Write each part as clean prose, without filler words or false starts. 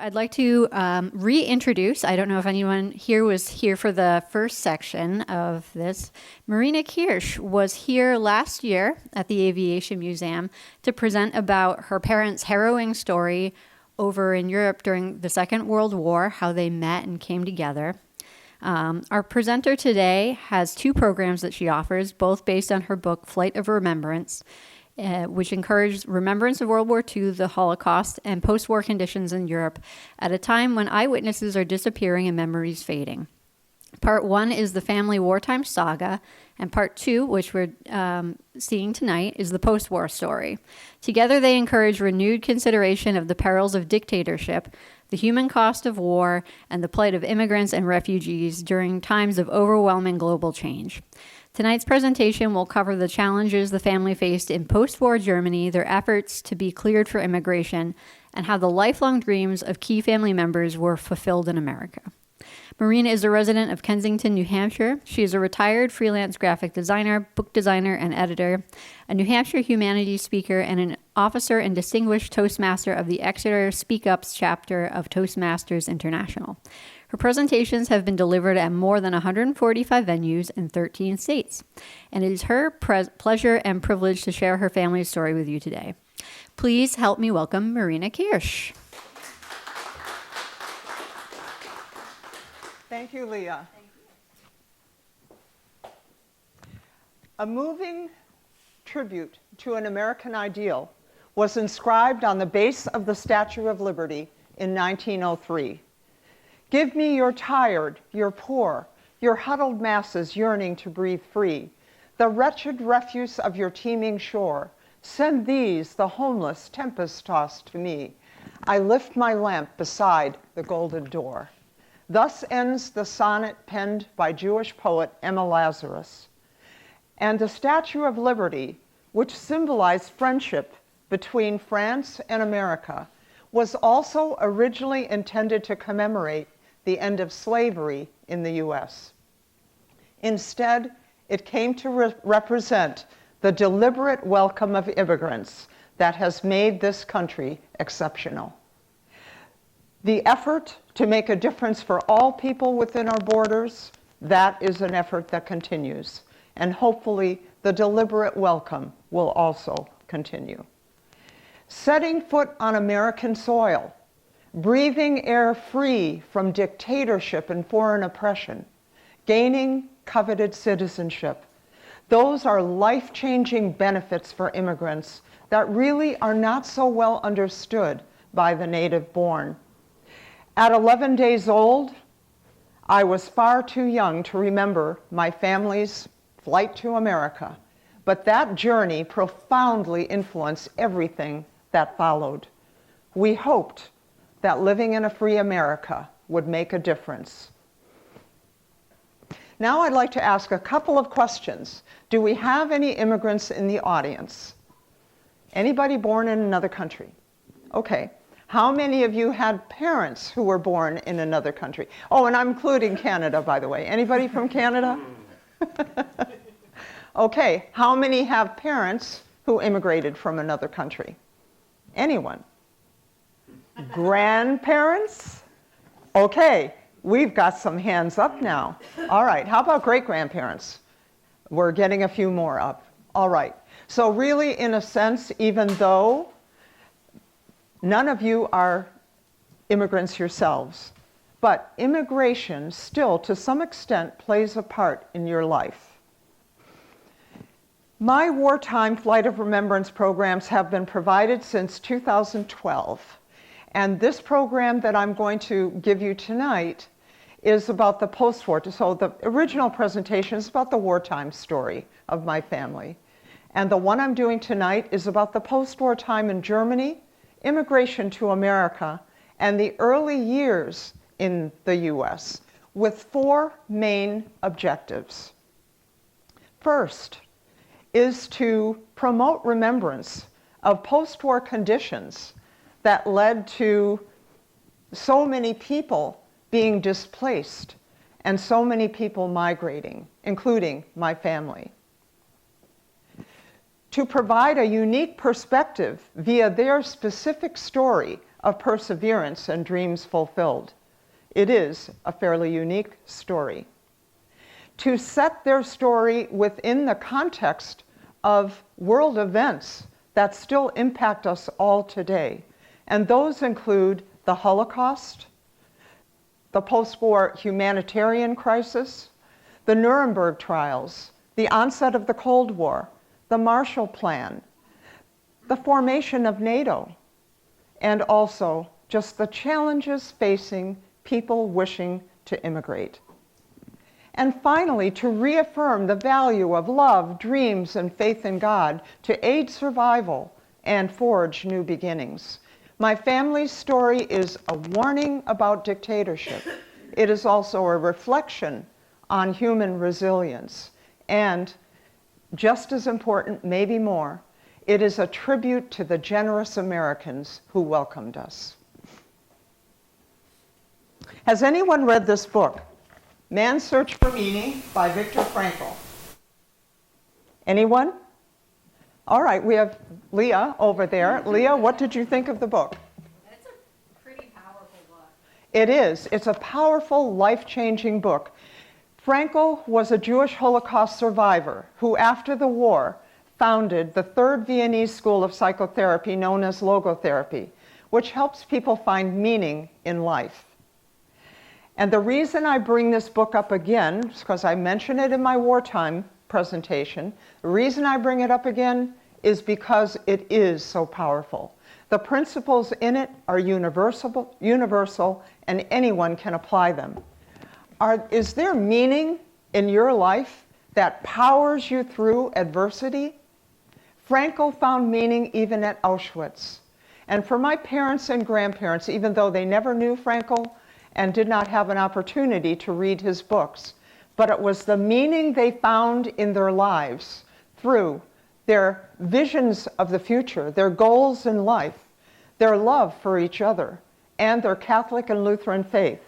I'd like to reintroduce, I don't know if anyone here was here for the first section of this. Marina Kirsch was here last year at the Aviation Museum to present about her parents' harrowing story over in Europe during the Second World War, how they met and came together. Our presenter today has two programs that she offers, both based on her book, Flight of Remembrance, which encouraged remembrance of World War II, the Holocaust, and post-war conditions in Europe at a time when eyewitnesses are disappearing and memories fading. Part 1 is the family wartime saga, and Part 2, which we're seeing tonight, is the post-war story. Together, they encourage renewed consideration of the perils of dictatorship, the human cost of war, and the plight of immigrants and refugees during times of overwhelming global change. Tonight's presentation will cover the challenges the family faced in post-war Germany, their efforts to be cleared for immigration, and how the lifelong dreams of key family members were fulfilled in America. Marina is a resident of Kensington, New Hampshire. She is a retired freelance graphic designer, book designer, and editor, a New Hampshire humanities speaker, and an officer and distinguished Toastmaster of the Exeter Speak Ups chapter of Toastmasters International. Her presentations have been delivered at more than 145 venues in 13 states, and it is her pleasure and privilege to share her family's story with you today. Please help me welcome Marina Kirsch. Thank you, Leah. Thank you. A moving tribute to an American ideal was inscribed on the base of the Statue of Liberty in 1903. Give me your tired, your poor, your huddled masses yearning to breathe free, the wretched refuse of your teeming shore. Send these, the homeless, tempest-tossed, to me. I lift my lamp beside the golden door. Thus ends the sonnet penned by Jewish poet Emma Lazarus. And the Statue of Liberty, which symbolized friendship between France and America, was also originally intended to commemorate the end of slavery in the U.S. Instead, it came to represent the deliberate welcome of immigrants that has made this country exceptional. The effort to make a difference for all people within our borders, that is an effort that continues. And hopefully, the deliberate welcome will also continue. Setting foot on American soil, breathing air free from dictatorship and foreign oppression, gaining coveted citizenship. Those are life-changing benefits for immigrants that really are not so well understood by the native-born. At 11 days old, I was far too young to remember my family's flight to America, but that journey profoundly influenced everything that followed. We hoped that living in a free America would make a difference. Now I'd like to ask a couple of questions. Do we have any immigrants in the audience? Anybody born in another country? Okay. How many of you had parents who were born in another country? Oh, and I'm including Canada, by the way. Anybody from Canada? Okay. How many have parents who immigrated from another country? Anyone? Grandparents? Okay, we've got some hands up now. All right, how about great-grandparents? We're getting a few more up. All right, so really, in a sense, even though none of you are immigrants yourselves, but immigration still, to some extent, plays a part in your life. My wartime Flight of Remembrance programs have been provided since 2012. And this program that I'm going to give you tonight is about the post-war. So the original presentation is about the wartime story of my family. And the one I'm doing tonight is about the post-war time in Germany, immigration to America, and the early years in the US, with 4 main objectives. First is to promote remembrance of post-war conditions that led to so many people being displaced and so many people migrating, including my family. To provide a unique perspective via their specific story of perseverance and dreams fulfilled. It is a fairly unique story. To set their story within the context of world events that still impact us all today, and those include the Holocaust, the post-war humanitarian crisis, the Nuremberg trials, the onset of the Cold War, the Marshall Plan, the formation of NATO, and also just the challenges facing people wishing to immigrate. And finally, to reaffirm the value of love, dreams, and faith in God to aid survival and forge new beginnings. My family's story is a warning about dictatorship. It is also a reflection on human resilience. And just as important, maybe more, it is a tribute to the generous Americans who welcomed us. Has anyone read this book, Man's Search for Meaning by Viktor Frankl? Anyone? All right, we have Leah over there. Leah, what did you think of the book? It's a pretty powerful book. It is. It's a powerful, life-changing book. Frankl was a Jewish Holocaust survivor who, after the war, founded the Third Viennese School of Psychotherapy known as logotherapy, which helps people find meaning in life. And the reason I bring this book up again is because I mentioned it in my wartime presentation. The reason I bring it up again is because it is so powerful. The principles in it are universal, and anyone can apply them. Is there meaning in your life that powers you through adversity? Frankl found meaning even at Auschwitz. And for my parents and grandparents, even though they never knew Frankl and did not have an opportunity to read his books, but it was the meaning they found in their lives through their visions of the future, their goals in life, their love for each other, and their Catholic and Lutheran faith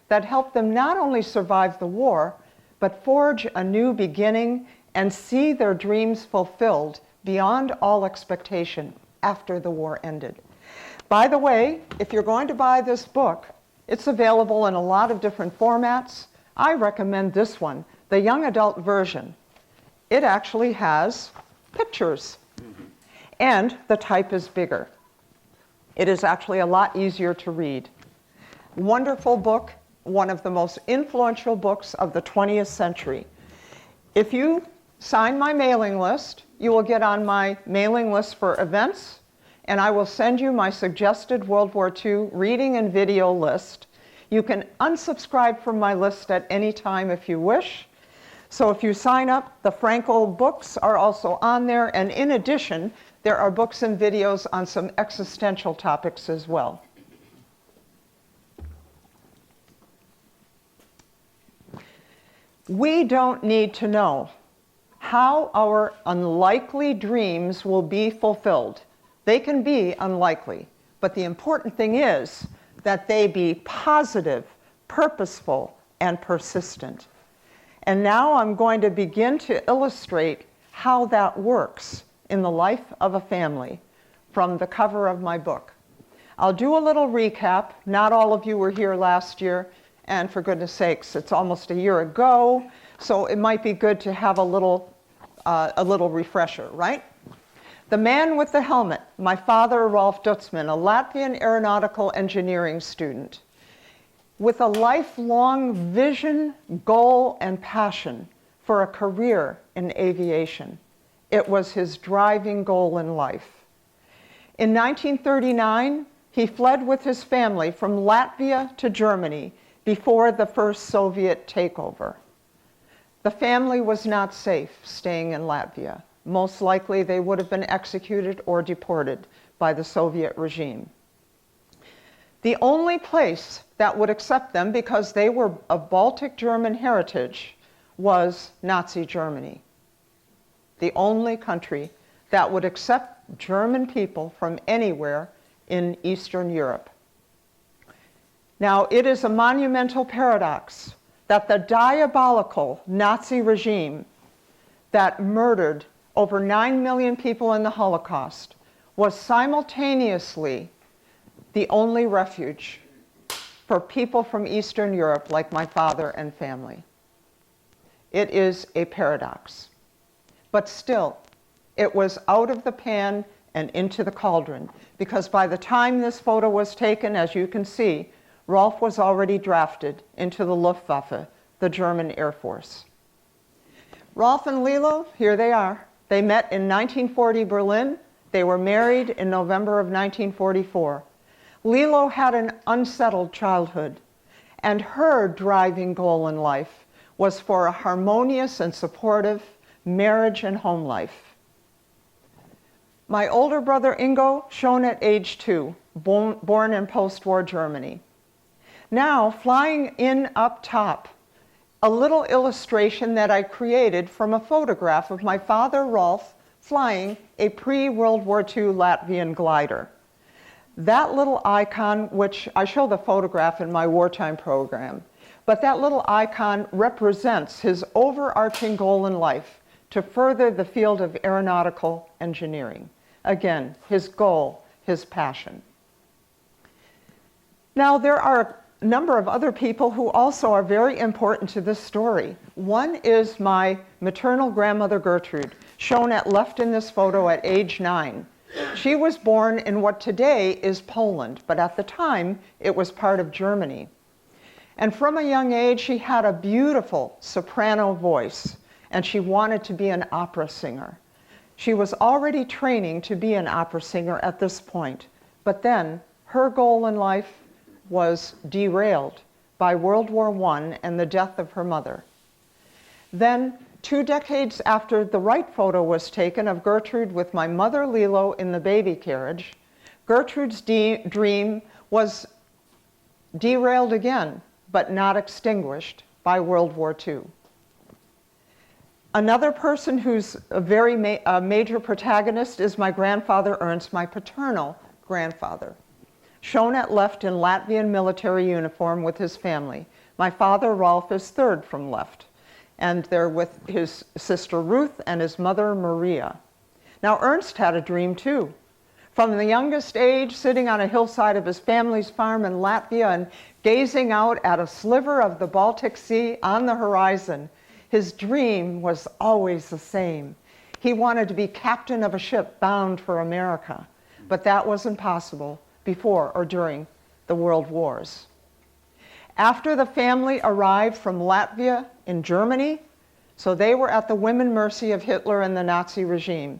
that helped them not only survive the war, but forge a new beginning and see their dreams fulfilled beyond all expectation after the war ended. By the way, if you're going to buy this book, it's available in a lot of different formats. I recommend this one, the young adult version. It actually has pictures, and the type is bigger. It is actually a lot easier to read. Wonderful book, one of the most influential books of the 20th century. If you sign my mailing list, you will get on my mailing list for events, and I will send you my suggested World War II reading and video list. You can unsubscribe from my list at any time if you wish. So if you sign up, the Frankl books are also on there, and in addition, there are books and videos on some existential topics as well. We don't need to know how our unlikely dreams will be fulfilled. They can be unlikely, but the important thing is that they be positive, purposeful, and persistent. And now I'm going to begin to illustrate how that works in the life of a family from the cover of my book. I'll do a little recap. Not all of you were here last year, and for goodness sakes, it's almost a year ago, so it might be good to have a little refresher, right? The man with the helmet, my father, Rolf Dutzman, a Latvian aeronautical engineering student, with a lifelong vision, goal, and passion for a career in aviation. It was his driving goal in life. In 1939, he fled with his family from Latvia to Germany before the first Soviet takeover. The family was not safe staying in Latvia. Most likely they would have been executed or deported by the Soviet regime. The only place that would accept them, because they were of Baltic German heritage, was Nazi Germany. The only country that would accept German people from anywhere in Eastern Europe. Now, it is a monumental paradox that the diabolical Nazi regime that murdered over 9 million people in the Holocaust was simultaneously the only refuge for people from Eastern Europe like my father and family. It is a paradox. But still, it was out of the pan and into the cauldron, because by the time this photo was taken, as you can see, Rolf was already drafted into the Luftwaffe, the German Air Force. Rolf and Lilo, here they are. They met in 1940 Berlin. They were married in November of 1944. Lilo had an unsettled childhood, and her driving goal in life was for a harmonious and supportive marriage and home life. My older brother Ingo, shown at age 2, born in post-war Germany. Now, flying in up top, a little illustration that I created from a photograph of my father, Rolf, flying a pre-World War II Latvian glider. That little icon, which I show the photograph in my wartime program, but that little icon represents his overarching goal in life to further the field of aeronautical engineering. Again, his goal, his passion. Now, there are a number of other people who also are very important to this story. One is my maternal grandmother Gertrude, shown at left in this photo at age 9. She was born in what today is Poland, but at the time it was part of Germany. And from a young age, she had a beautiful soprano voice, and she wanted to be an opera singer. She was already training to be an opera singer at this point, but then her goal in life was derailed by World War I and the death of her mother. Then, 2 decades after the right photo was taken of Gertrude with my mother Lilo in the baby carriage, Gertrude's dream was derailed again, but not extinguished by World War II. Another person who's a very major protagonist is my grandfather Ernst, my paternal grandfather, shown at left in Latvian military uniform with his family. My father, Rolf, is third from left, and they're with his sister Ruth and his mother Maria. Now, Ernst had a dream too. From the youngest age, sitting on a hillside of his family's farm in Latvia and gazing out at a sliver of the Baltic Sea on the horizon, his dream was always the same. He wanted to be captain of a ship bound for America, but that wasn't possible before or during the World Wars. After the family arrived from Latvia in Germany, so they were at the whim and mercy of Hitler and the Nazi regime,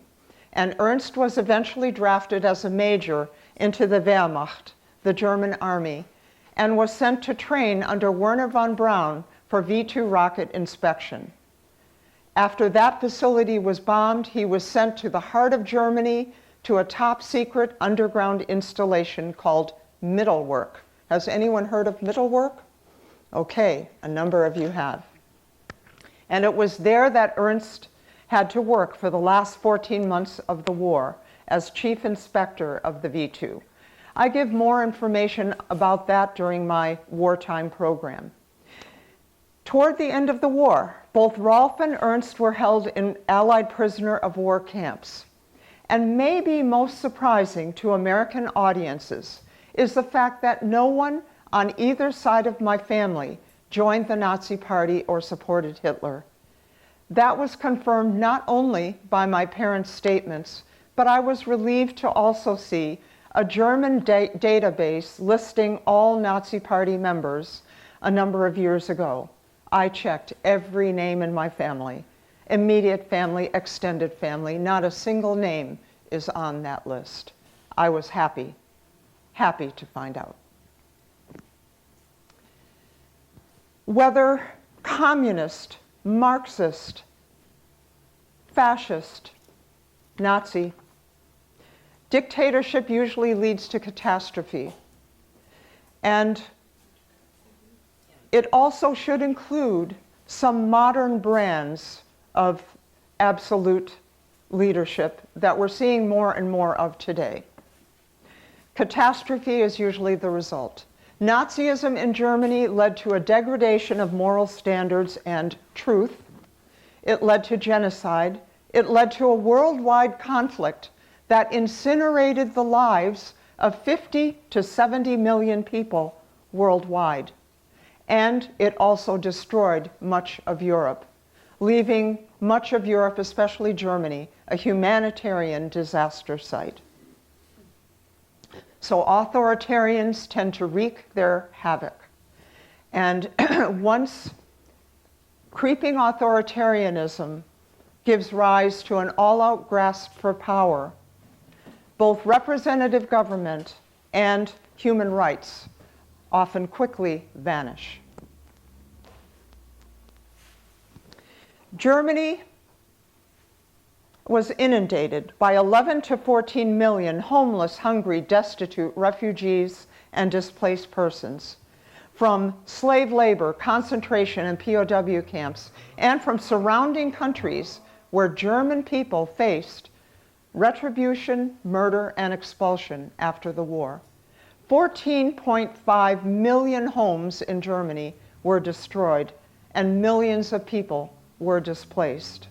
and Ernst was eventually drafted as a major into the Wehrmacht, the German army, and was sent to train under Werner von Braun for V-2 rocket inspection. After that facility was bombed, he was sent to the heart of Germany to a top-secret underground installation called Mittelwerk. Has anyone heard of Mittelwerk? Okay, a number of you have. And it was there that Ernst had to work for the last 14 months of the war as chief inspector of the V-2. I give more information about that during my wartime program. Toward the end of the war, both Rolf and Ernst were held in Allied prisoner of war camps. And maybe most surprising to American audiences is the fact that no one on either side of my family joined the Nazi Party or supported Hitler. That was confirmed not only by my parents' statements, but I was relieved to also see a German database listing all Nazi Party members a number of years ago. I checked every name in my family, immediate family, extended family. Not a single name is on that list. I was happy to find out. Whether communist, Marxist, fascist, Nazi, dictatorship usually leads to catastrophe. And it also should include some modern brands of absolute leadership that we're seeing more and more of today. Catastrophe is usually the result. Nazism in Germany led to a degradation of moral standards and truth. It led to genocide. It led to a worldwide conflict that incinerated the lives of 50 to 70 million people worldwide. And it also destroyed much of Europe, leaving much of Europe, especially Germany, a humanitarian disaster site. So authoritarians tend to wreak their havoc. And once creeping authoritarianism gives rise to an all-out grasp for power, both representative government and human rights often quickly vanish. Germany was inundated by 11 to 14 million homeless, hungry, destitute refugees and displaced persons from slave labor, concentration, and POW camps, and from surrounding countries where German people faced retribution, murder, and expulsion after the war. 14.5 million homes in Germany were destroyed, and millions of people were displaced.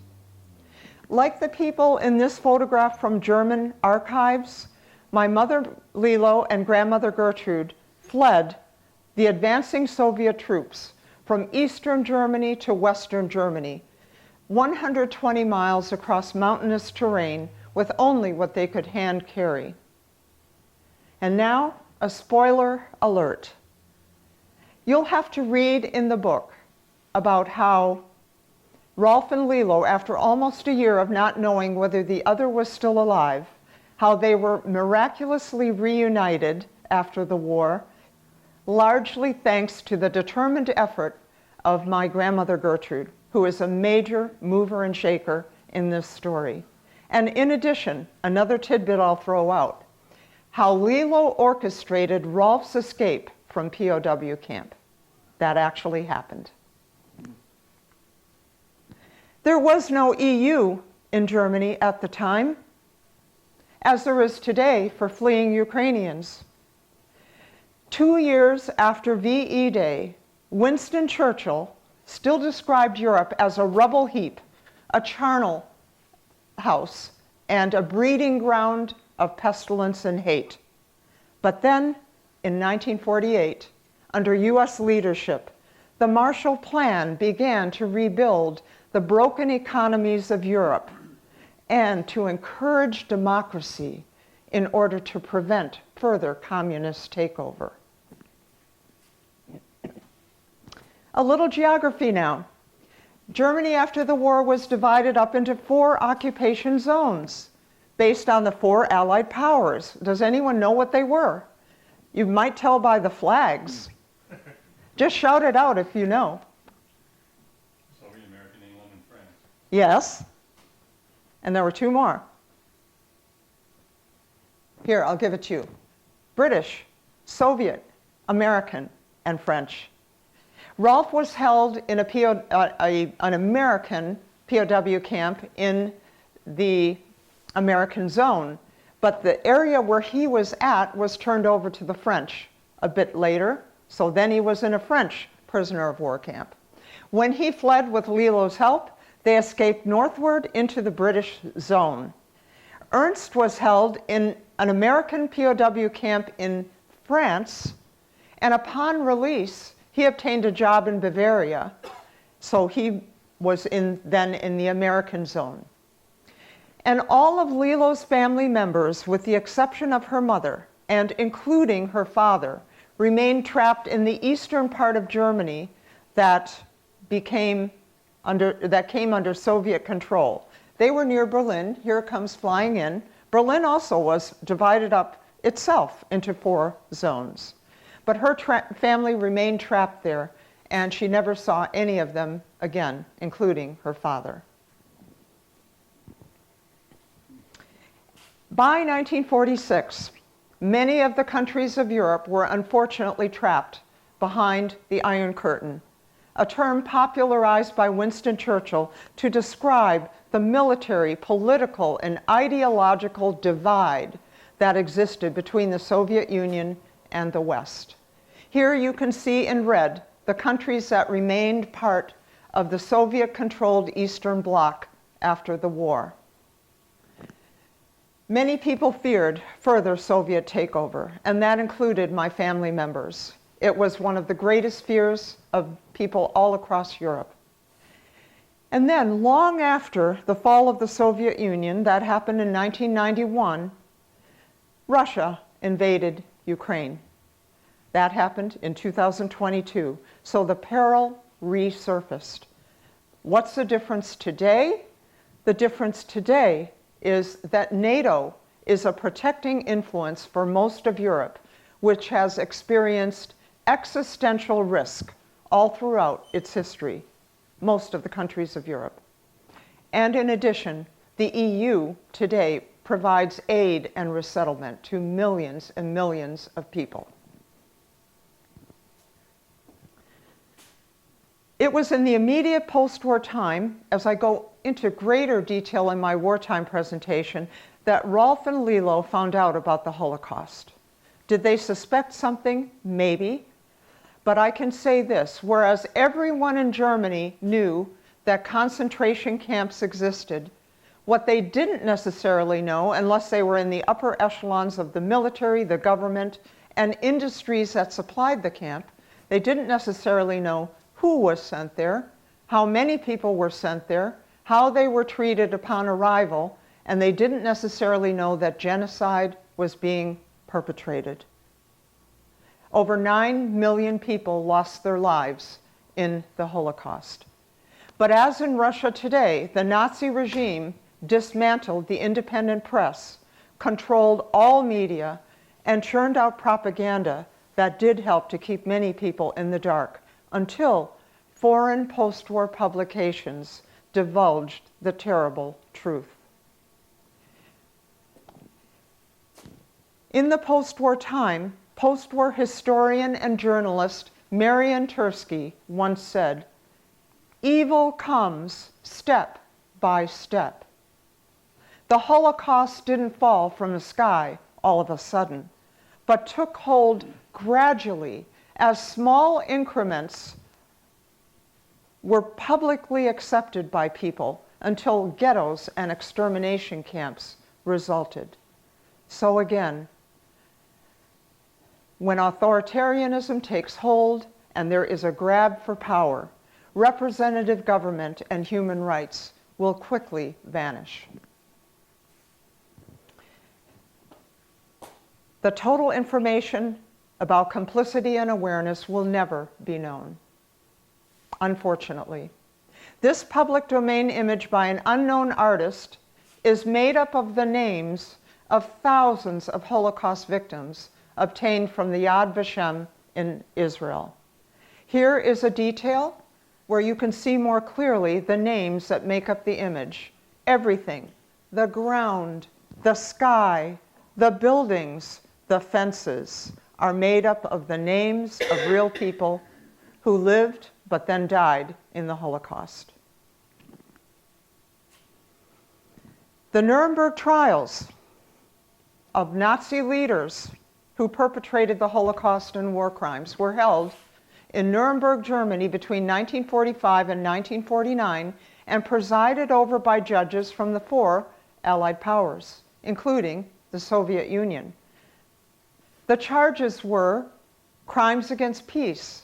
Like the people in this photograph from German archives, my mother Lilo and grandmother Gertrude fled the advancing Soviet troops from Eastern Germany to Western Germany, 120 miles across mountainous terrain with only what they could hand carry. And now, a spoiler alert. You'll have to read in the book about how Rolf and Lilo, after almost a year of not knowing whether the other was still alive, how they were miraculously reunited after the war, largely thanks to the determined effort of my grandmother Gertrude, who is a major mover and shaker in this story. And in addition, another tidbit I'll throw out, how Lilo orchestrated Rolf's escape from POW camp. That actually happened. There was no EU in Germany at the time, as there is today for fleeing Ukrainians. 2 years after VE Day, Winston Churchill still described Europe as a rubble heap, a charnel house, and a breeding ground of pestilence and hate. But then, in 1948, under US leadership, the Marshall Plan began to rebuild the broken economies of Europe and to encourage democracy in order to prevent further communist takeover. A little geography now. Germany after the war was divided up into 4 occupation zones based on the 4 Allied powers. Does anyone know what they were? You might tell by the flags. Just shout it out if you know. Soviet, American, England, and France. Yes. And there were 2 more. Here, I'll give it to you. British, Soviet, American, and French. Rolf was held in an American POW camp in the American zone, but the area where he was at was turned over to the French a bit later, so then he was in a French prisoner of war camp. When he fled with Lilo's help, they escaped northward into the British zone. Ernst was held in an American POW camp in France, and upon release, he obtained a job in Bavaria, so he was then in the American zone. And all of Lilo's family members, with the exception of her mother, and including her father, remained trapped in the eastern part of Germany that came under Soviet control. They were near Berlin. Here it comes flying in. Berlin also was divided up itself into 4 zones. But her family remained trapped there, and she never saw any of them again, including her father. By 1946, many of the countries of Europe were unfortunately trapped behind the Iron Curtain, a term popularized by Winston Churchill to describe the military, political, and ideological divide that existed between the Soviet Union and the West. Here you can see in red the countries that remained part of the Soviet-controlled Eastern Bloc after the war. Many people feared further Soviet takeover, and that included my family members. It was one of the greatest fears of people all across Europe. And then, long after the fall of the Soviet Union, that happened in 1991, Russia invaded Ukraine. That happened in 2022. So the peril resurfaced. What's the difference today? The difference today is that NATO is a protecting influence for most of Europe, which has experienced existential risk all throughout its history, most of the countries of Europe. And in addition, the EU today provides aid and resettlement to millions and millions of people. It was in the immediate post-war time, as I go into greater detail in my wartime presentation, that Rolf and Lilo found out about the Holocaust. Did they suspect something? Maybe. But I can say this, whereas everyone in Germany knew that concentration camps existed, what they didn't necessarily know, unless they were in the upper echelons of the military, the government, and industries that supplied the camp, they didn't necessarily know who was sent there, how many people were sent there, how they were treated upon arrival, and they didn't necessarily know that genocide was being perpetrated. Over 9 million people lost their lives in the Holocaust. But as in Russia today, the Nazi regime dismantled the independent press, controlled all media, and churned out propaganda that did help to keep many people in the dark until foreign post-war publications divulged the terrible truth. In the post-war time, post-war historian and journalist Marian Tursky once said, "Evil comes step by step." The Holocaust didn't fall from the sky all of a sudden, but took hold gradually as small increments were publicly accepted by people until ghettos and extermination camps resulted. So again, when authoritarianism takes hold and there is a grab for power, representative government and human rights will quickly vanish. The total information about complicity and awareness will never be known, unfortunately. This public domain image by an unknown artist is made up of the names of thousands of Holocaust victims obtained from the Yad Vashem in Israel. Here is a detail where you can see more clearly the names that make up the image. Everything, the ground, the sky, the buildings, the fences, are made up of the names of real people who lived but then died in the Holocaust. The Nuremberg trials of Nazi leaders who perpetrated the Holocaust and war crimes were held in Nuremberg, Germany between 1945 and 1949 and presided over by judges from the 4 Allied powers, including the Soviet Union. The charges were crimes against peace,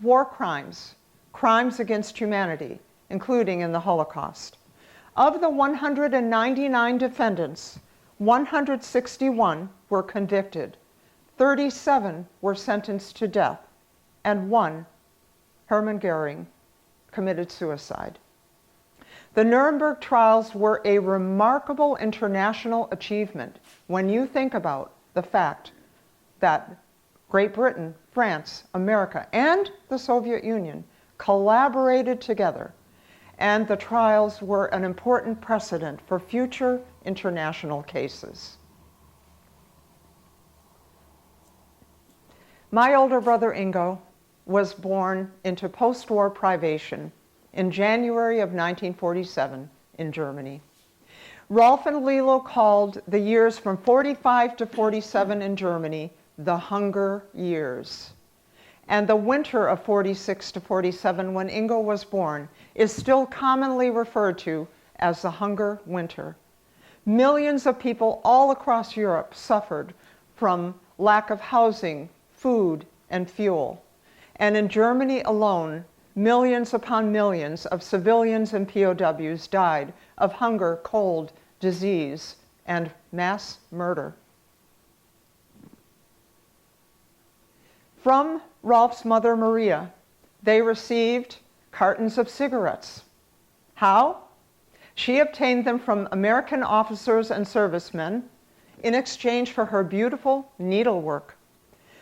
war crimes, crimes against humanity, including in the Holocaust. Of the 199 defendants, 161 were convicted, 37 were sentenced to death, and 1, Hermann Goering, committed suicide. The Nuremberg trials were a remarkable international achievement when you think about the fact that Great Britain, France, America, and the Soviet Union collaborated together, and the trials were an important precedent for future international cases. My older brother Ingo was born into post-war privation in January of 1947 in Germany. Rolf and Lilo called the years from 45 to 47 in Germany the Hunger Years. And the winter of 46 to 47, when Ingo was born, is still commonly referred to as the Hunger Winter. Millions of people all across Europe suffered from lack of housing, food, and fuel. And in Germany alone, millions upon millions of civilians and POWs died of hunger, cold, disease, and mass murder. From Rolf's mother, Maria, they received cartons of cigarettes. How? She obtained them from American officers and servicemen in exchange for her beautiful needlework.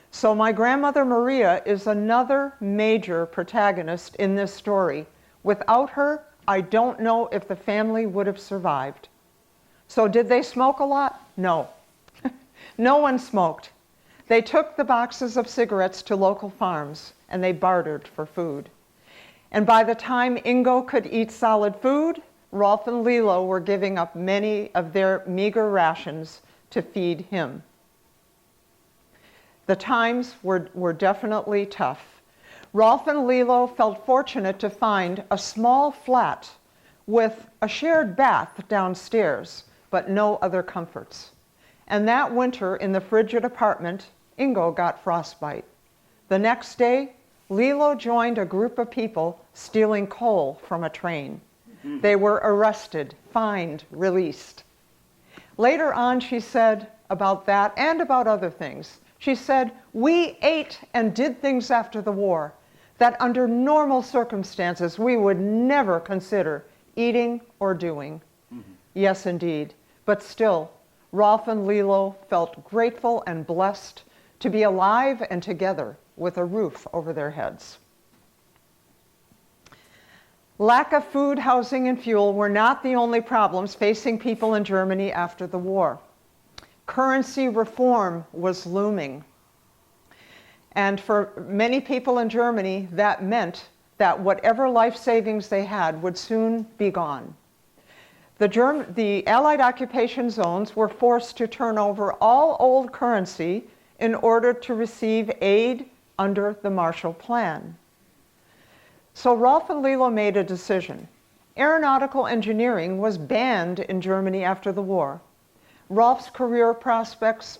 So my grandmother Maria is another major protagonist in this story. Without her, I don't know if the family would have survived. So did they smoke a lot? No. No one smoked. They took the boxes of cigarettes to local farms and they bartered for food. And by the time Ingo could eat solid food, Rolf and Lilo were giving up many of their meager rations to feed him. The times were definitely tough. Rolf and Lilo felt fortunate to find a small flat with a shared bath downstairs, but no other comforts. And that winter in the frigid apartment, Ingo got frostbite. The next day, Lilo joined a group of people stealing coal from a train. They were arrested, fined, released. Later on, she said about that and about other things, she said, "We ate and did things after the war that under normal circumstances we would never consider eating or doing." Yes, indeed. But still, Rolf and Lilo felt grateful and blessed to be alive and together with a roof over their heads. Lack of food, housing, and fuel were not the only problems facing people in Germany after the war. Currency reform was looming. And for many people in Germany, that meant that whatever life savings they had would soon be gone. The Allied occupation zones were forced to turn over all old currency in order to receive aid under the Marshall Plan. So Rolf and Lilo made a decision. Aeronautical engineering was banned in Germany after the war. Rolf's career prospects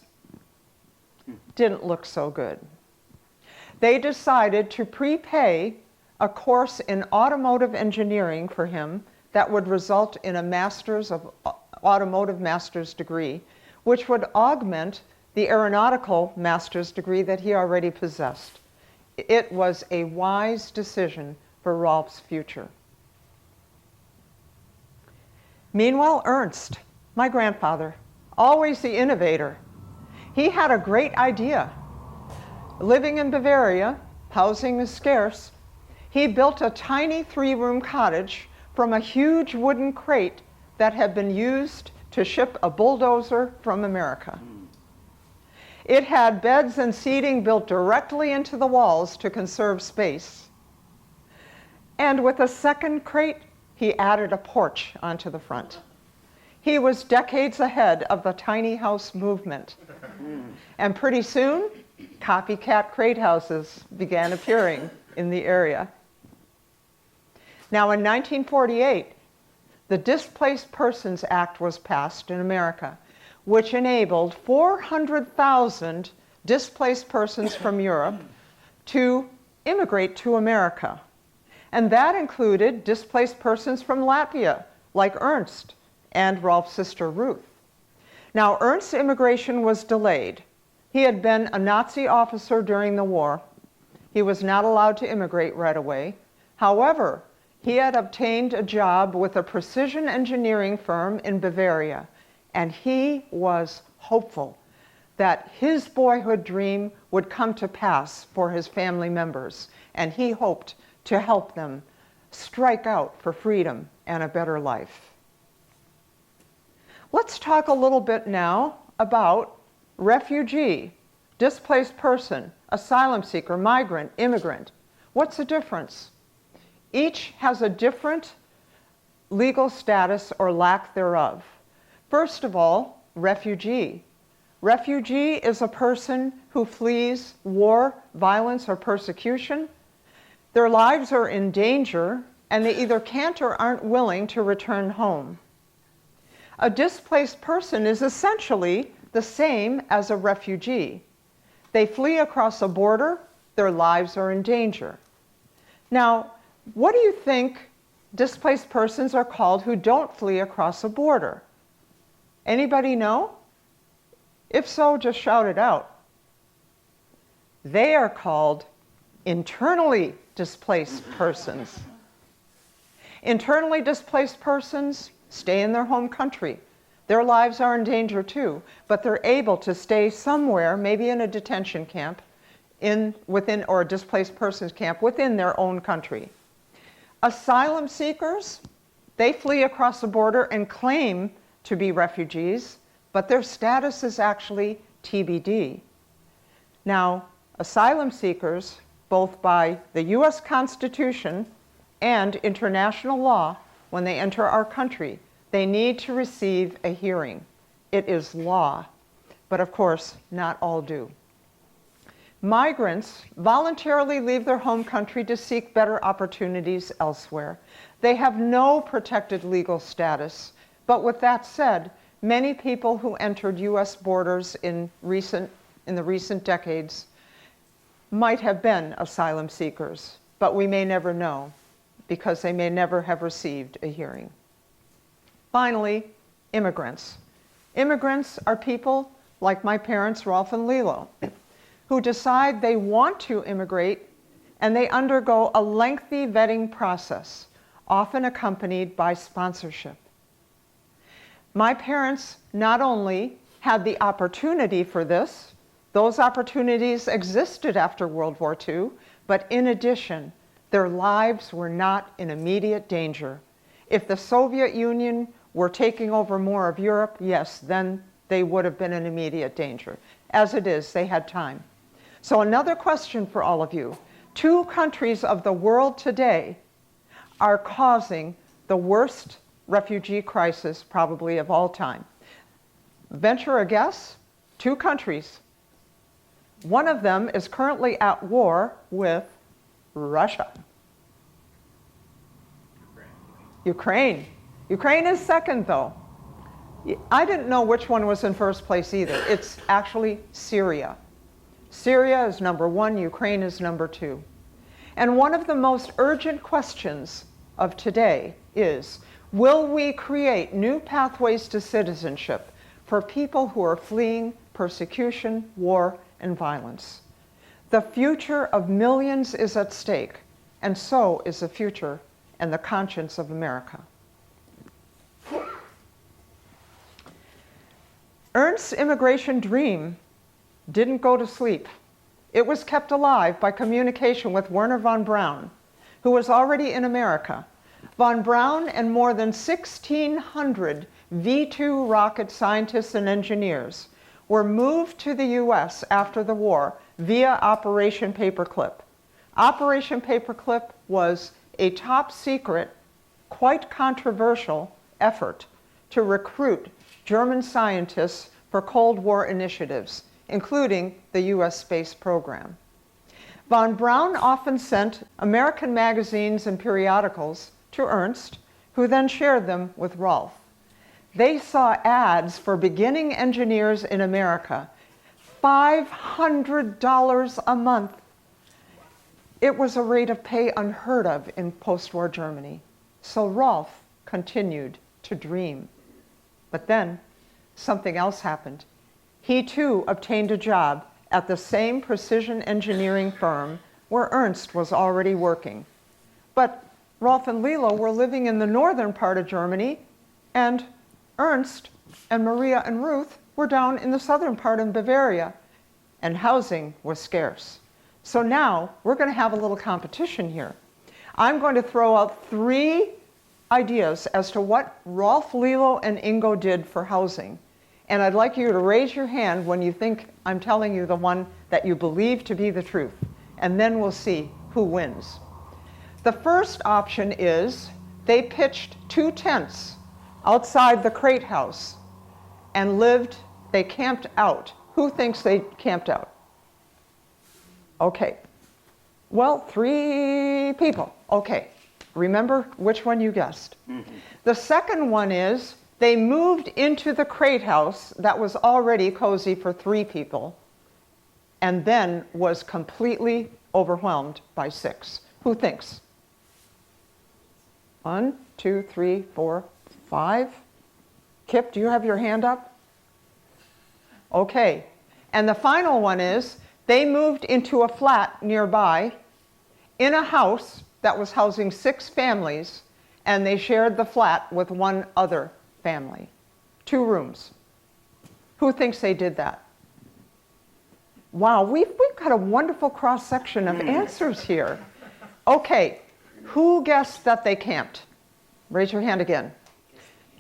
didn't look so good. They decided to prepay a course in automotive engineering for him that would result in a automotive master's degree, which would augment the aeronautical master's degree that he already possessed. It was a wise decision for Rolf's future. Meanwhile, Ernst, my grandfather, always the innovator, he had a great idea. Living in Bavaria, housing is scarce, he built a tiny 3-room cottage from a huge wooden crate that had been used to ship a bulldozer from America. It had beds and seating built directly into the walls to conserve space. And with a second crate, he added a porch onto the front. He was decades ahead of the tiny house movement. And pretty soon, copycat crate houses began appearing in the area. Now in 1948, the Displaced Persons Act was passed in America, which enabled 400,000 displaced persons from Europe to immigrate to America. And that included displaced persons from Latvia, like Ernst and Rolf's sister Ruth. Now, Ernst's immigration was delayed. He had been a Nazi officer during the war. He was not allowed to immigrate right away. However, he had obtained a job with a precision engineering firm in Bavaria, and he was hopeful that his boyhood dream would come to pass for his family members, and he hoped to help them strike out for freedom and a better life. Let's talk a little bit now about refugee, displaced person, asylum seeker, migrant, immigrant. What's the difference? Each has a different legal status or lack thereof. First of all, refugee. Refugee is a person who flees war, violence, or persecution. Their lives are in danger, and they either can't or aren't willing to return home. A displaced person is essentially the same as a refugee. They flee across a border, their lives are in danger. Now, what do you think displaced persons are called who don't flee across a border? Anybody know? If so, just shout it out. They are called internally displaced persons. Internally displaced persons stay in their home country. Their lives are in danger too, but they're able to stay somewhere, maybe in a detention camp, within, or a displaced persons camp within their own country. Asylum seekers, they flee across the border and claim to be refugees, but their status is actually TBD. Now, asylum seekers, both by the US Constitution and international law, when they enter our country, they need to receive a hearing. It is law, but of course, not all do. Migrants voluntarily leave their home country to seek better opportunities elsewhere. They have no protected legal status, but with that said, many people who entered US borders in the recent decades might have been asylum seekers, but we may never know because they may never have received a hearing. Finally, immigrants. Immigrants are people like my parents, Rolf and Lilo, who decide they want to immigrate, and they undergo a lengthy vetting process, often accompanied by sponsorship. My parents not only had the opportunity for this, those opportunities existed after World War II, but in addition, their lives were not in immediate danger. If the Soviet Union were taking over more of Europe, yes, then they would have been in immediate danger. As it is, they had time. So another question for all of you. 2 countries of the world today are causing the worst refugee crisis probably of all time. Venture a guess? 2 countries. One of them is currently at war with Russia. Ukraine. Ukraine is second, though. I didn't know which one was in first place either. It's actually Syria. Syria is number 1, Ukraine is number 2. And one of the most urgent questions of today is, will we create new pathways to citizenship for people who are fleeing persecution, war, and violence? The future of millions is at stake, and so is the future and the conscience of America. Ernst's immigration dream didn't go to sleep. It was kept alive by communication with Wernher von Braun, who was already in America. Von Braun and more than 1,600 V-2 rocket scientists and engineers were moved to the US after the war via Operation Paperclip. Operation Paperclip was a top secret, quite controversial effort to recruit German scientists for Cold War initiatives, including the US space program. Von Braun often sent American magazines and periodicals to Ernst, who then shared them with Rolf. They saw ads for beginning engineers in America, $500 a month. It was a rate of pay unheard of in post-war Germany. So Rolf continued to dream. But then something else happened. He too obtained a job at the same precision engineering firm where Ernst was already working. But Rolf and Lilo were living in the northern part of Germany, and Ernst and Maria and Ruth were down in the southern part of Bavaria, and housing was scarce. So now we're going to have a little competition here. I'm going to throw out 3 ideas as to what Rolf, Lilo, and Ingo did for housing. And I'd like you to raise your hand when you think I'm telling you the one that you believe to be the truth. And then we'll see who wins. The first option is they pitched 2 tents outside the crate house and they camped out. Who thinks they camped out? Okay. Well, 3 people. Okay. Remember which one you guessed. The second one is They moved into the crate house that was already cozy for 3 people and then was completely overwhelmed by 6. Who thinks? 1, 2, 3, 4, 5. Kip, do you have your hand up? Okay. And the final one is they moved into a flat nearby in a house that was housing 6 families, and they shared the flat with 1 other family. 2 rooms. Who thinks they did that? Wow, we've got a wonderful cross-section of answers here. Okay, who guessed that they camped? Raise your hand again.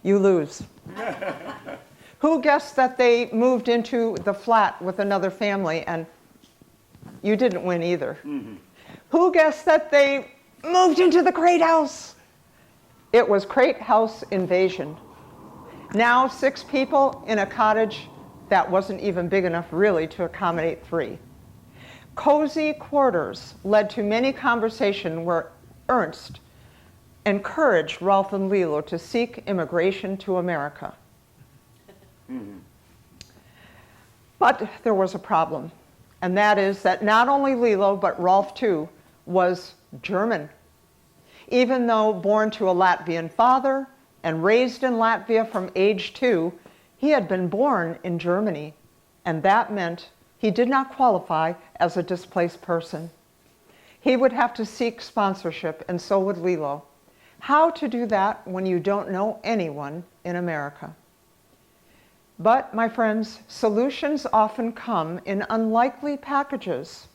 You lose. Who guessed that they moved into the flat with another family? And you didn't win either. Mm-hmm. Who guessed that they moved into the crate house? It was crate house invasion. Now 6 people in a cottage that wasn't even big enough really to accommodate 3. Cozy quarters led to many conversations where Ernst encouraged Rolf and Lilo to seek immigration to America. Mm-hmm. But there was a problem, and that is that not only Lilo, but Rolf too, was German. Even though born to a Latvian father and raised in Latvia from age 2, he had been born in Germany, and that meant he did not qualify as a displaced person. He would have to seek sponsorship, and so would Lilo. How to do that when you don't know anyone in America? But, my friends, solutions often come in unlikely packages.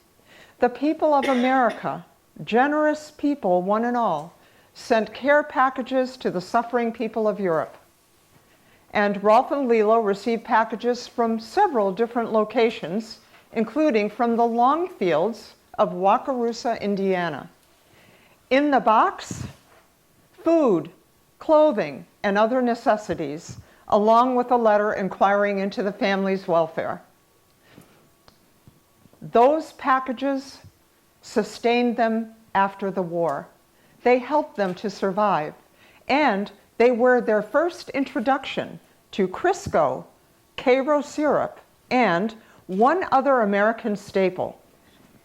The people of America, generous people one and all, sent care packages to the suffering people of Europe. And Rolf and Lilo received packages from several different locations, including from the Longfields of Wakarusa, Indiana. In the box, food, clothing, and other necessities, along with a letter inquiring into the family's welfare. Those packages sustained them after the war. They helped them to survive, and they were their first introduction to Crisco, Cairo syrup, and one other American staple.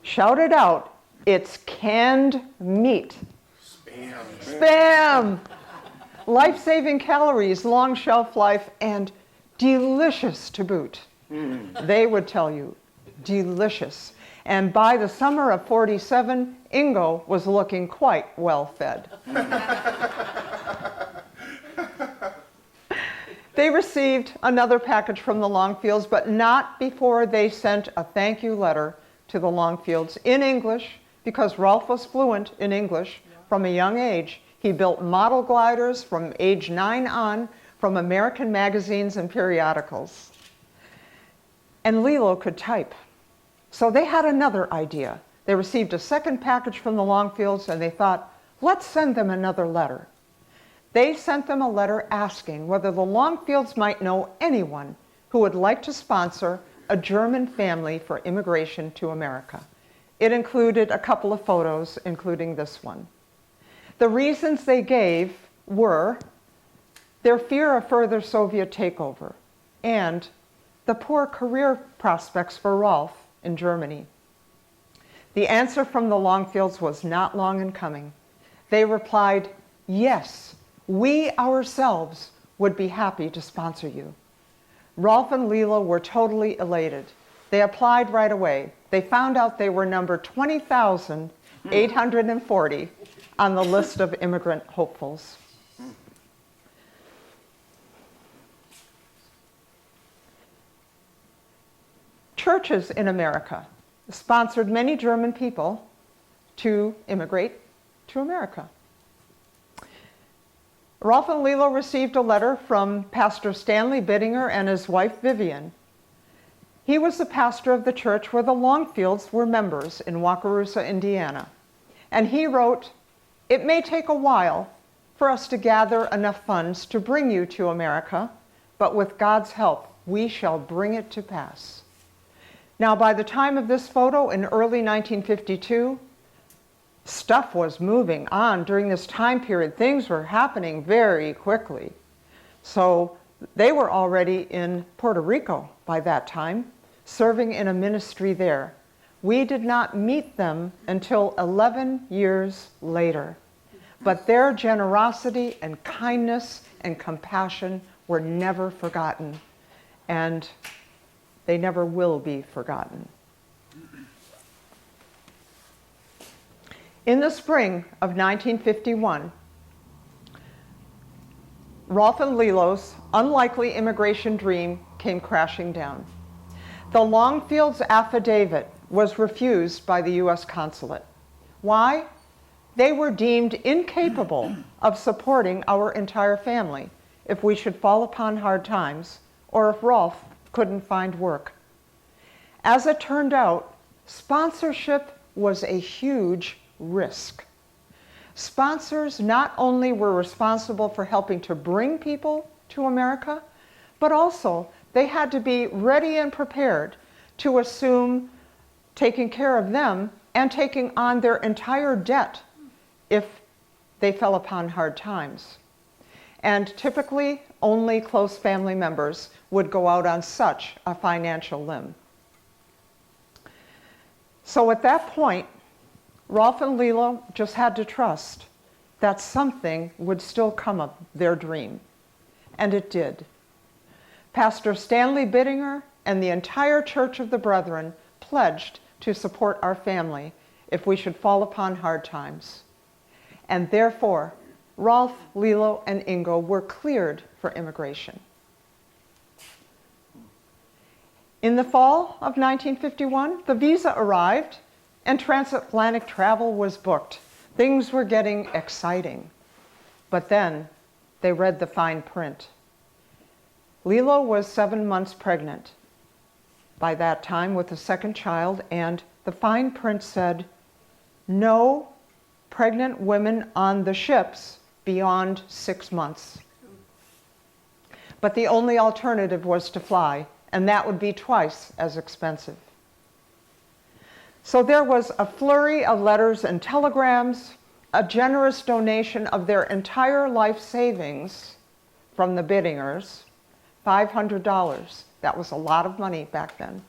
Shout it out, it's canned meat. Spam. Spam! Life-saving calories, long shelf life, and delicious to boot. They would tell you, delicious. And by the summer of '47, Ingo was looking quite well fed. They received another package from the Longfields, but not before they sent a thank you letter to the Longfields in English, because Rolf was fluent in English from a young age. He built model gliders from age 9 on from American magazines and periodicals. And Lilo could type. So they had another idea. They received a second package from the Longfields, and they thought, let's send them another letter. They sent them a letter asking whether the Longfields might know anyone who would like to sponsor a German family for immigration to America. It included a couple of photos, including this one. The reasons they gave were their fear of further Soviet takeover and the poor career prospects for Rolf in Germany. The answer from the Longfields was not long in coming. They replied, yes, we ourselves would be happy to sponsor you. Rolf and Lilo were totally elated. They applied right away. They found out they were number 20,840 on the list of immigrant hopefuls. Churches in America sponsored many German people to immigrate to America. Rolf and Lilo received a letter from Pastor Stanley Bittinger and his wife Vivian. He was the pastor of the church where the Longfields were members in Wakarusa, Indiana. And he wrote, "It may take a while for us to gather enough funds to bring you to America, but with God's help, we shall bring it to pass." Now, by the time of this photo in early 1952, stuff was moving on during this time period. Things were happening very quickly. So they were already in Puerto Rico by that time, serving in a ministry there. We did not meet them until 11 years later. But their generosity and kindness and compassion were never forgotten, and they never will be forgotten. In the spring of 1951, Rolf and Lilo's unlikely immigration dream came crashing down. The Longfields affidavit was refused by the U.S. consulate. Why? They were deemed incapable of supporting our entire family if we should fall upon hard times or if Rolf couldn't find work. As it turned out, sponsorship was a huge risk. Sponsors not only were responsible for helping to bring people to America, but also they had to be ready and prepared to assume taking care of them and taking on their entire debt if they fell upon hard times. And typically, only close family members would go out on such a financial limb. So at that point, Rolf and Lilo just had to trust that something would still come of their dream. And it did. Pastor Stanley Bittinger and the entire Church of the Brethren pledged to support our family if we should fall upon hard times. And therefore, Rolf, Lilo, and Ingo were cleared for immigration. In the fall of 1951, the visa arrived and transatlantic travel was booked. Things were getting exciting. But then they read the fine print. Lilo was 7 months pregnant by that time with a second child, and the fine print said, no pregnant women on the ships beyond 6 months. But the only alternative was to fly, and that would be twice as expensive. So there was a flurry of letters and telegrams, a generous donation of their entire life savings from the Bittingers, $500. That was a lot of money back then.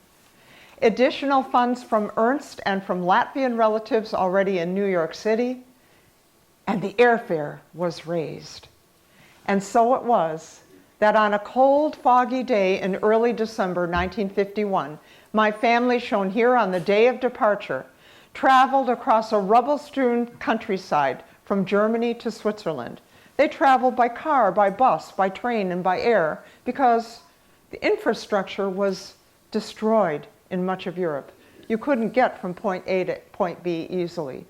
Additional funds from Ernst and from Latvian relatives already in New York City, and the airfare was raised. And so it was that on a cold, foggy day in early December 1951, my family, shown here on the day of departure, traveled across a rubble-strewn countryside from Germany to Switzerland. They traveled by car, by bus, by train, and by air because the infrastructure was destroyed in much of Europe. You couldn't get from point A to point B easily.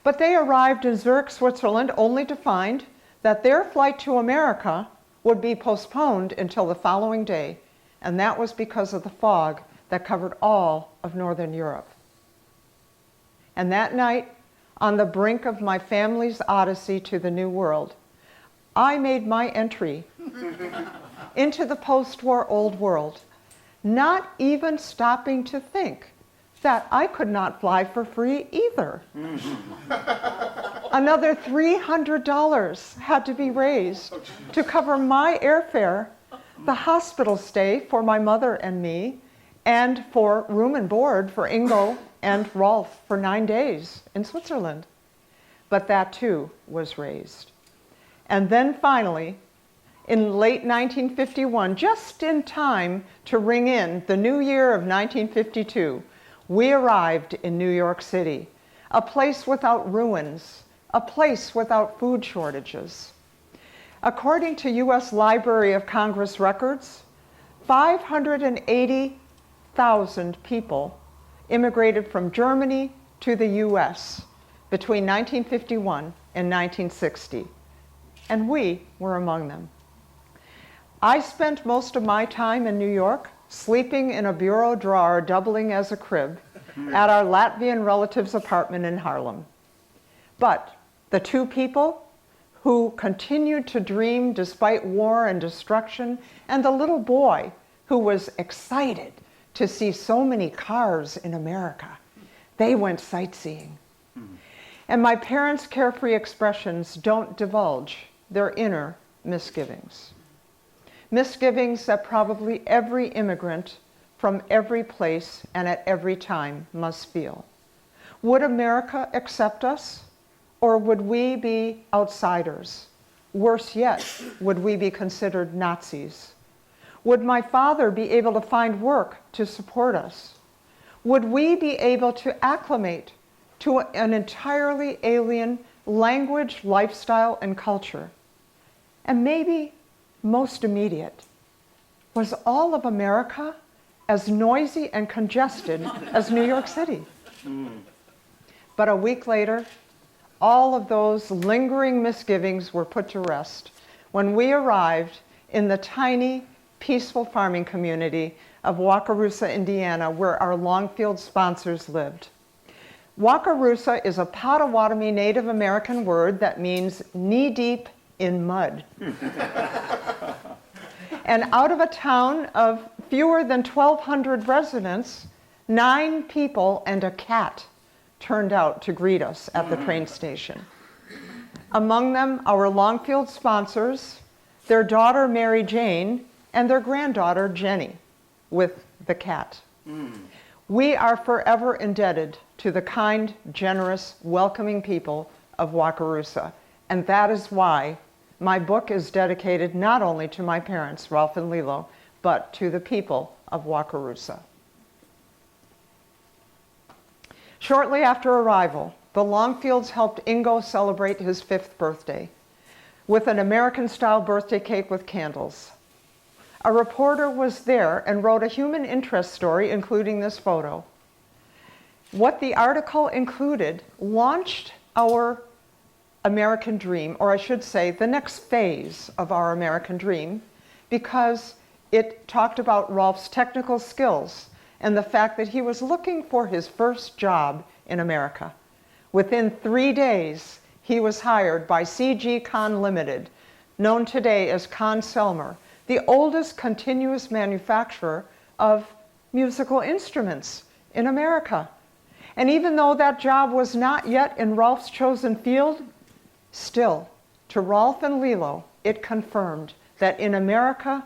But they arrived in Zurich, Switzerland, only to find that their flight to America would be postponed until the following day, and that was because of the fog that covered all of Northern Europe. And that night, on the brink of my family's odyssey to the New World, I made my entry into the post-war old world, not even stopping to think that I could not fly for free either. Another $300 had to be raised to cover my airfare, the hospital stay for my mother and me, and for room and board for Ingo and Rolf for 9 days in Switzerland. But that too was raised. And then finally, in late 1951, just in time to ring in the new year of 1952, we arrived in New York City, a place without ruins, a place without food shortages. According to U.S. Library of Congress records, 580,000 people immigrated from Germany to the U.S. between 1951 and 1960, and we were among them. I spent most of my time in New York sleeping in a bureau drawer doubling as a crib at our Latvian relative's apartment in Harlem. But the two people who continued to dream despite war and destruction, and the little boy who was excited to see so many cars in America, they went sightseeing. And my parents' carefree expressions don't divulge their inner misgivings. misgivings that probably every immigrant from every place and at every time must feel. Would America accept us, or would we be outsiders? Worse yet, would we be considered Nazis? Would my father be able to find work to support us? Would we be able to acclimate to an entirely alien language, lifestyle, and culture? And maybe most immediate, was all of America as noisy and congested as New York City? But a week later, all of those lingering misgivings were put to rest when we arrived in the tiny, peaceful farming community of Wakarusa, Indiana, where our Longfield sponsors lived. Wakarusa is a Potawatomi Native American word that means knee-deep in mud. And out of a town of fewer than 1,200 residents, 9 people and a cat turned out to greet us at the train station. Among them, our Longfield sponsors, their daughter Mary Jane, and their granddaughter Jenny, with the cat. We are forever indebted to the kind, generous, welcoming people of Wakarusa, and that is why my book is dedicated not only to my parents, Ralph and Lilo, but to the people of Wakarusa. Shortly after arrival, the Longfields helped Ingo celebrate his 5th birthday with an American-style birthday cake with candles. A reporter was there and wrote a human interest story, including this photo. What the article included launched our American dream, or I should say, the next phase of our American dream, because it talked about Rolf's technical skills and the fact that he was looking for his first job in America. Within 3 days, he was hired by CG Con Limited, known today as Con Selmer, the oldest continuous manufacturer of musical instruments in America. And even though that job was not yet in Rolf's chosen field, still, to Rolf and Lilo, it confirmed that in America,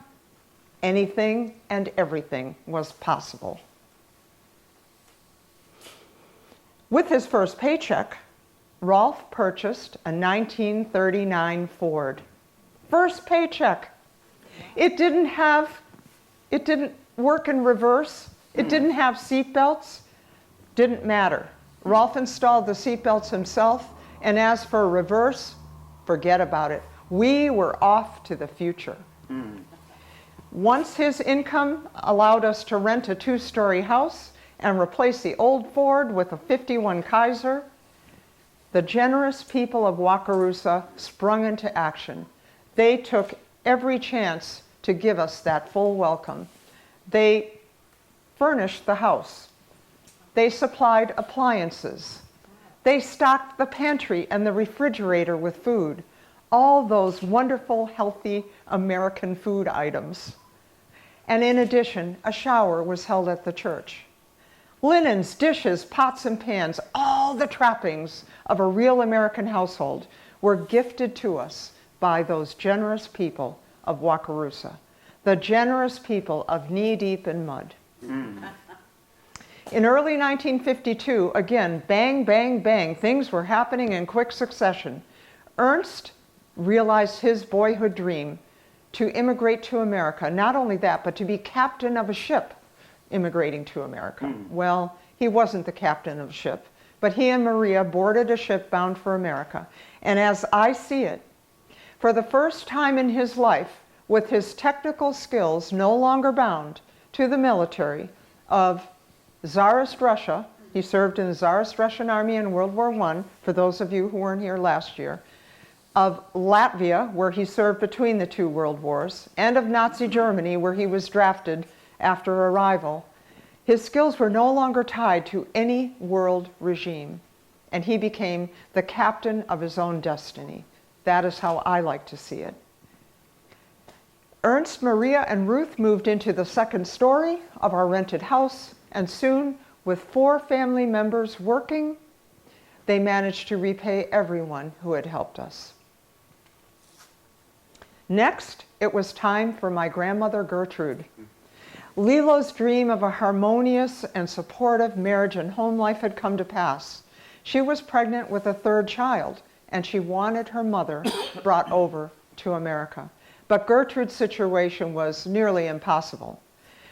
anything and everything was possible. With his first paycheck, Rolf purchased a 1939 Ford. First paycheck. It didn't work in reverse. It didn't have seat belts. Didn't matter. Rolf installed the seat belts himself, and as for reverse, forget about it. We were off to the future. Once his income allowed us to rent a 2-story house and replace the old Ford with a 51 Kaiser, the generous people of Wakarusa sprung into action. They took every chance to give us that full welcome. They furnished the house. They supplied appliances. They stocked the pantry and the refrigerator with food, all those wonderful, healthy American food items. And in addition, a shower was held at the church. Linens, dishes, pots and pans, all the trappings of a real American household were gifted to us by those generous people of Wakarusa, the generous people of knee-deep in mud. In early 1952, again, bang, bang, bang, things were happening in quick succession. Ernst realized his boyhood dream to immigrate to America. Not only that, but to be captain of a ship immigrating to America. Well, he wasn't the captain of a ship, but he and Maria boarded a ship bound for America. And as I see it, for the first time in his life, with his technical skills no longer bound to the military of Tsarist Russia, he served in the Tsarist Russian army in World War I, for those of you who weren't here last year, of Latvia, where he served between the 2 world wars, and of Nazi Germany, where he was drafted after arrival. His skills were no longer tied to any world regime, and he became the captain of his own destiny. That is how I like to see it. Ernst, Maria, and Ruth moved into the 2nd story of our rented house, and soon, with 4 family members working, they managed to repay everyone who had helped us. Next, it was time for my grandmother Gertrude. Lilo's dream of a harmonious and supportive marriage and home life had come to pass. She was pregnant with a third child, and she wanted her mother brought over to America. But Gertrude's situation was nearly impossible.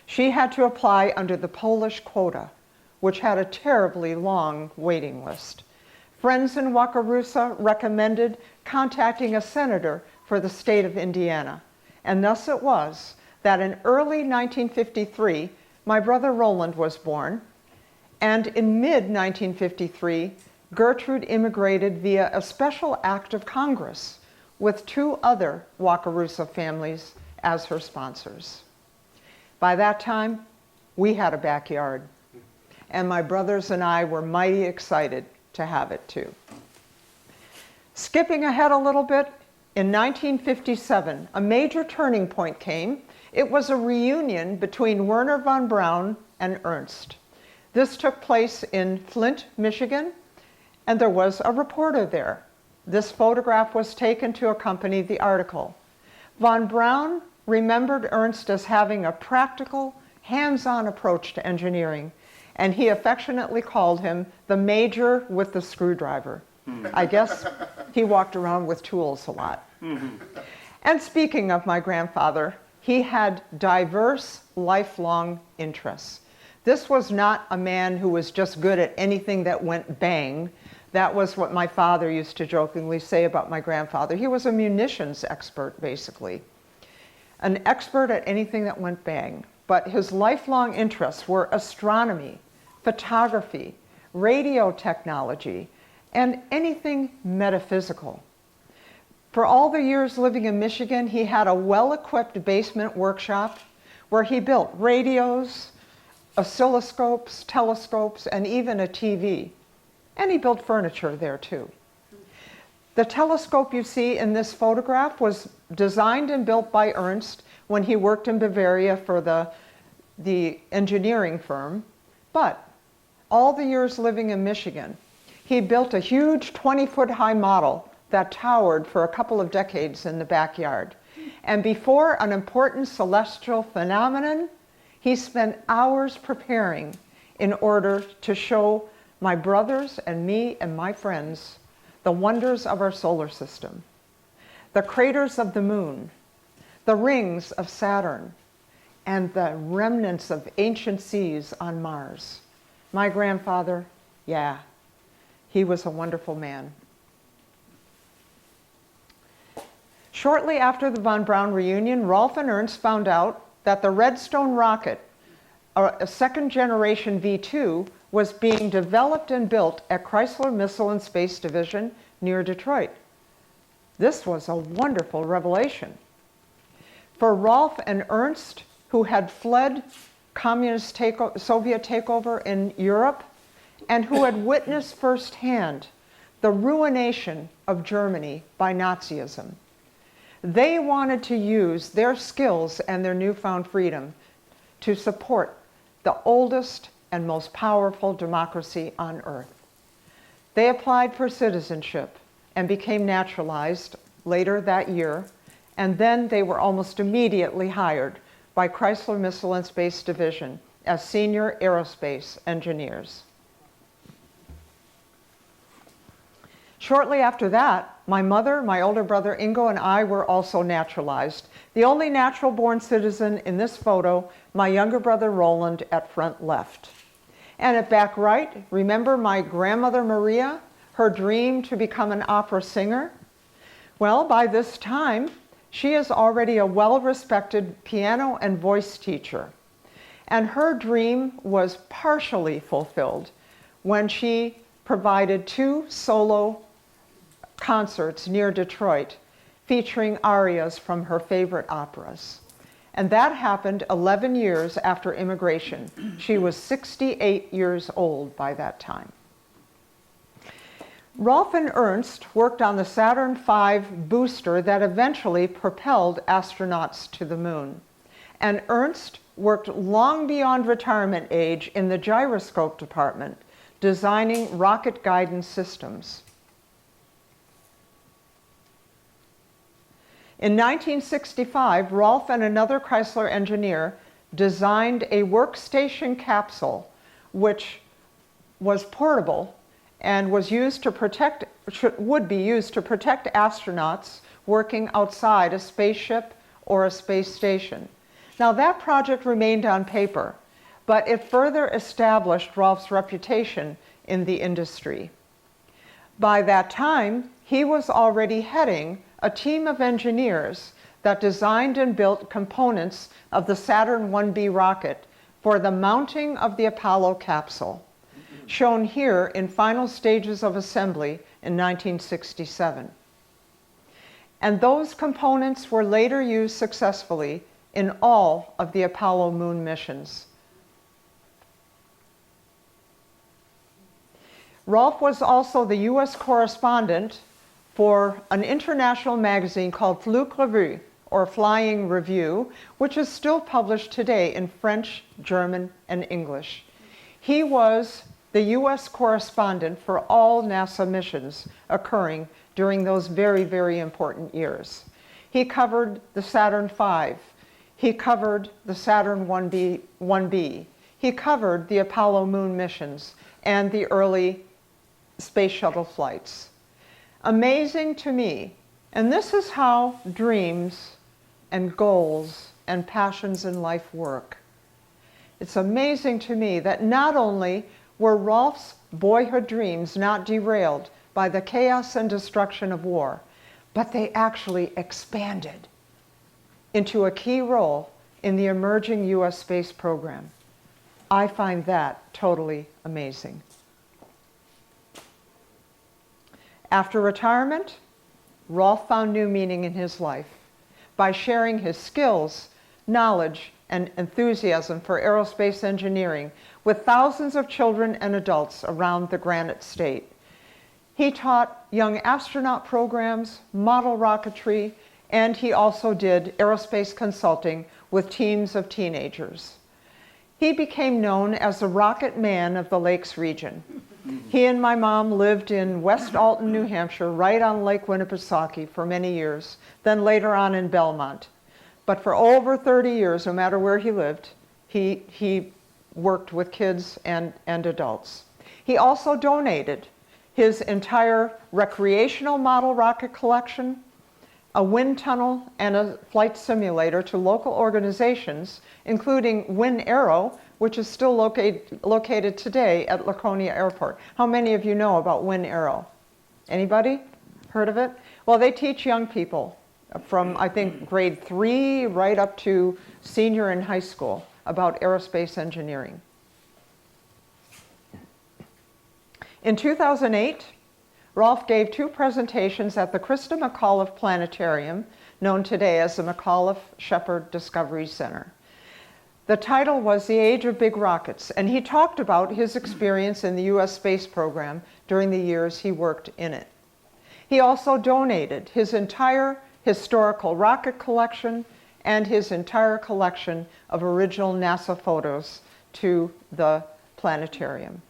She had to apply under the Polish quota, which had a terribly long waiting list. Friends in Wakarusa recommended contacting a senator for the state of Indiana. And thus it was that in early 1953, my brother Roland was born. And in mid-1953, Gertrude immigrated via a special act of Congress with 2 other Wakarusa families as her sponsors. By that time, we had a backyard. And my brothers and I were mighty excited to have it too. Skipping ahead a little bit, in 1957, a major turning point came. It was a reunion between Werner von Braun and Ernst. This took place in Flint, Michigan, and there was a reporter there. This photograph was taken to accompany the article. Von Braun remembered Ernst as having a practical, hands-on approach to engineering, and he affectionately called him the major with the screwdriver. I guess he walked around with tools a lot. And speaking of my grandfather, he had diverse, lifelong interests. This was not a man who was just good at anything that went bang. That was what my father used to jokingly say about my grandfather. He was a munitions expert, basically. An expert at anything that went bang. But his lifelong interests were astronomy, photography, radio technology, and anything metaphysical. For all the years living in Michigan, he had a well-equipped basement workshop where he built radios, oscilloscopes, telescopes, and even a TV. And he built furniture there too. The telescope you see in this photograph was designed and built by Ernst when he worked in Bavaria for the engineering firm. But all the years living in Michigan, he built a huge 20-foot high model that towered for a couple of decades in the backyard. And before an important celestial phenomenon, he spent hours preparing in order to show my brothers and me and my friends the wonders of our solar system, the craters of the moon, the rings of Saturn, and the remnants of ancient seas on Mars. My grandfather, yeah, he was a wonderful man. Shortly after the von Braun reunion, Rolf and Ernst found out that the Redstone rocket, a second-generation V2, was being developed and built at Chrysler Missile and Space Division near Detroit. This was a wonderful revelation. For Rolf and Ernst, who had fled Soviet takeover in Europe, and who had witnessed firsthand the ruination of Germany by Nazism, they wanted to use their skills and their newfound freedom to support the oldest and most powerful democracy on earth. They applied for citizenship and became naturalized later that year, and then they were almost immediately hired by Chrysler Missile and Space Division as senior aerospace engineers. Shortly after that, my mother, my older brother Ingo, and I were also naturalized. The only natural-born citizen in this photo, my younger brother Roland at front left. And at back right, remember my grandmother Maria, her dream to become an opera singer? Well, by this time, she is already a well-respected piano and voice teacher. And her dream was partially fulfilled when she provided 2 solo concerts near Detroit featuring arias from her favorite operas. And that happened 11 years after immigration. She was 68 years old by that time. Rolf and Ernst worked on the Saturn V booster that eventually propelled astronauts to the moon. And Ernst worked long beyond retirement age in the gyroscope department, designing rocket guidance systems. In 1965, Rolf and another Chrysler engineer designed a workstation capsule which was portable and was used to protect, would be used to protect astronauts working outside a spaceship or a space station. Now that project remained on paper, but it further established Rolf's reputation in the industry. By that time, he was already heading a team of engineers that designed and built components of the Saturn 1B rocket for the mounting of the Apollo capsule, shown here in final stages of assembly in 1967. And those components were later used successfully in all of the Apollo moon missions. Rolf was also the US correspondent for an international magazine called Flug Revue, or Flying Review, which is still published today in French, German, and English. He was the US correspondent for all NASA missions occurring during those very, very important years. He covered the Saturn V. He covered the Saturn 1B. He covered the Apollo moon missions and the early space shuttle flights. Amazing to me, and this is how dreams and goals and passions in life work. It's amazing to me that not only were Rolf's boyhood dreams not derailed by the chaos and destruction of war, but they actually expanded into a key role in the emerging US space program. I find that totally amazing. After retirement, Rolf found new meaning in his life by sharing his skills, knowledge, and enthusiasm for aerospace engineering with thousands of children and adults around the Granite State. He taught young astronaut programs, model rocketry, and he also did aerospace consulting with teams of teenagers. He became known as the Rocket Man of the Lakes region. He and my mom lived in West Alton, New Hampshire, right on Lake Winnipesaukee for many years, then later on in Belmont. But for over 30 years, no matter where he lived, he worked with kids and adults. He also donated his entire recreational model rocket collection, a wind tunnel, and a flight simulator to local organizations, including Win Aero, which is still located today at Laconia Airport. How many of you know about Win Aero? Anybody heard of it? Well, they teach young people from, I think, grade 3 right up to senior in high school about aerospace engineering. In 2008, Rolf gave 2 presentations at the Christa McAuliffe Planetarium, known today as the McAuliffe Shepard Discovery Center. The title was The Age of Big Rockets, and he talked about his experience in the US space program during the years he worked in it. He also donated his entire historical rocket collection and his entire collection of original NASA photos to the planetarium.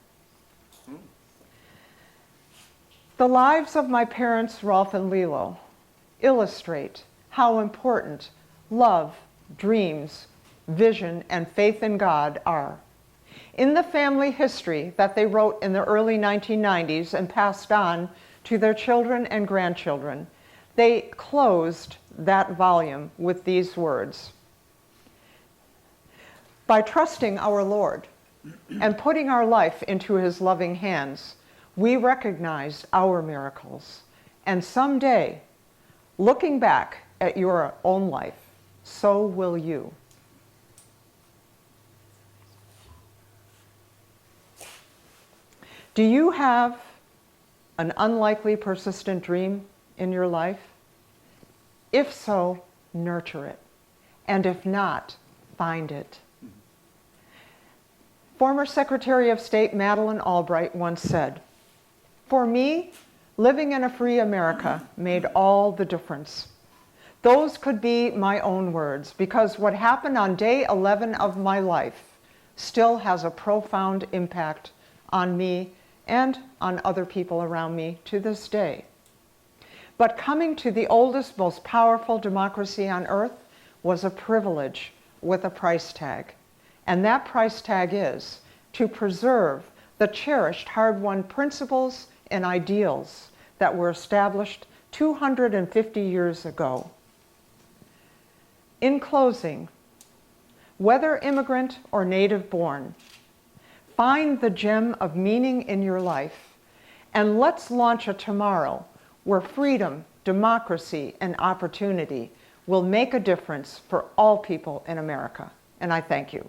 The lives of my parents, Rolf and Lilo, illustrate how important love, dreams, vision, and faith in God are. In the family history that they wrote in the early 1990s and passed on to their children and grandchildren, they closed that volume with these words: "By trusting our Lord and putting our life into His loving hands, we recognized our miracles. And someday, looking back at your own life, so will you." Do you have an unlikely, persistent dream in your life? If so, nurture it. And if not, find it. Former Secretary of State Madeleine Albright once said, "For me, living in a free America made all the difference." Those could be my own words, because what happened on day 11 of my life still has a profound impact on me and on other people around me to this day. But coming to the oldest, most powerful democracy on earth was a privilege with a price tag. And that price tag is to preserve the cherished, hard-won principles and ideals that were established 250 years ago. In closing, whether immigrant or native born, find the gem of meaning in your life, and let's launch a tomorrow where freedom, democracy, and opportunity will make a difference for all people in America. And I thank you.